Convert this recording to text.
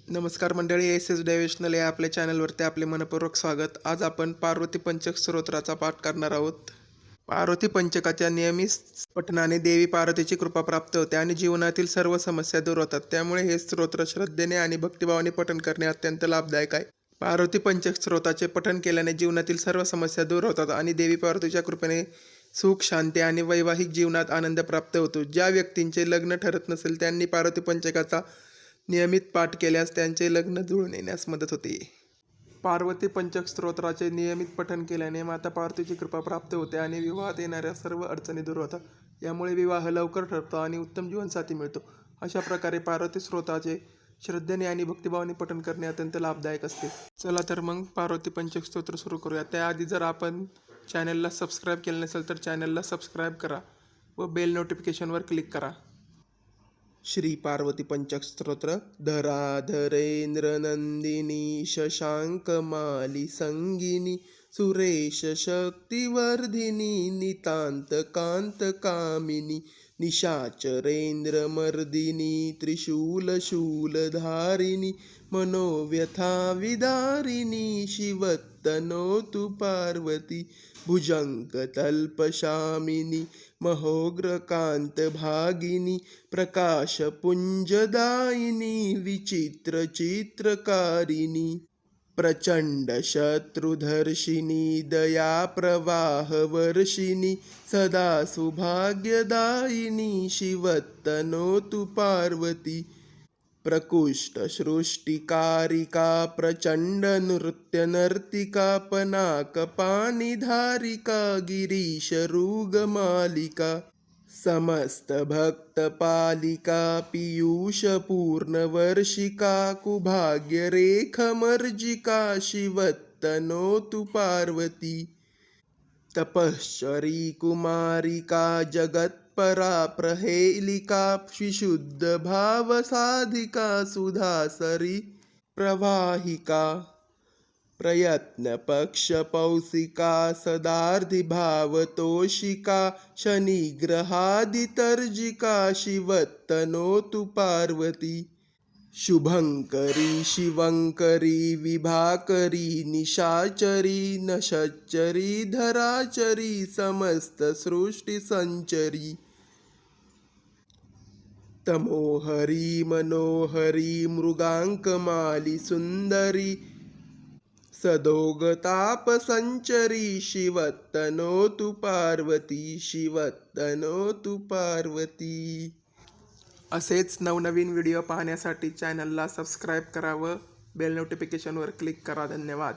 नमस्कार मंडळी, S S डेव्हिशनल या आपल्या चॅनलवरती आपले मनपूर्वक स्वागत. आज आपण पार्वती पंचक स्तोत्राचा पाठ करणार आहोत. पार्वती पंचकाच्या नियमित पठणाने देवी पार्वतीची कृपा प्राप्त होते आणि जीवनातील सर्व समस्या दूर होतात. त्यामुळे हे स्तोत्र श्रद्धेने आणि भक्तिभावाने पठण करणे अत्यंत लाभदायक आहे. पार्वती पंचक स्तोत्राचे पठण केल्याने जीवनातील सर्व समस्या दूर होतात आणि देवी पार्वतीच्या कृपेने सुख, शांती आणि वैवाहिक जीवनात आनंद प्राप्त होतो. ज्या व्यक्तींचे लग्न ठरत नसेल त्यांनी पार्वती पंचकाचा नियमित पाठ केल्यास त्यांचे लग्न जुळून येण्यास मदत होते. पार्वती पंचक स्तोत्राचे नियमित पठण केल्याने माता पार्वतीची कृपा प्राप्त होते आणि विवाहात येणाऱ्या सर्व अडचणी दूर होतात. यामुळे विवाह लवकर ठरतो आणि उत्तम जीवनसाथी मिळतो. अशा प्रकारे पार्वती स्तोत्राचे श्रद्धेने आणि भक्तिभावाने पठण करणे अत्यंत लाभदायक असते. चला तर मग पार्वती पंचक स्तोत्र सुरू करूया. त्याआधी जर आपण चॅनलला सबस्क्राईब केलं नसेल तर चॅनलला सबस्क्राईब करा व बेल नोटिफिकेशनवर क्लिक करा. श्री पार्वती पंचक स्तोत्र. धराधरेंद्र नंदिनी शशांकमाली संगिनी सुरेश शक्तिवर्धिनी नितांत कांत कामिनी निशाचरेंद्र मर्दिनी त्रिशूल शूलधारिणी मनोव्यथा विदारिणी शिवतनोतु पार्वती भुजंगतल्पशामिनी महोग्रकांत भागिनी प्रकाशपुंजदायिनी विचित्र चित्रकारिणी प्रचंड शत्रुधर्षिणी दया प्रवाह वर्षिणी सदा सौभाग्यदायिनी शिवतनोतु पार्वती प्रकुष्ठ सृष्टिकारिका प्रचंड नृत्य नर्तिका पनाकपाणिधारिका गिरीश रुगमालिका समस्त भक्तपालिका पीयूष पूर्णवर्षिका कुभाग्य रेखमर्जिका शिवतनोतु पार्वती तपश्चरी कुमारिका जगत्परा प्रहेलिका विशुद्ध भाव साधिका सुधासरी प्रवाहिका प्रयत्न पक्ष पौसिका सदार्धि भावतोषिका शनिग्रहादितर्जिका शिवतनोतु पार्वती शुभंकरी शिवंकरी विभाकरी निशाचरी नशच्चरी धराचरी समस्त सृष्टि संचरी तमोहरी मनोहरी मृगांकमाली सुंदरी सदोगताप संचरी शिवतनोतु पार्वती शिवतनोतु पार्वती. असेच नवनवीन व्हिडिओ पाहण्यासाठी चॅनलला सबस्क्राईब करा व बेल नोटिफिकेशनवर क्लिक करा. धन्यवाद.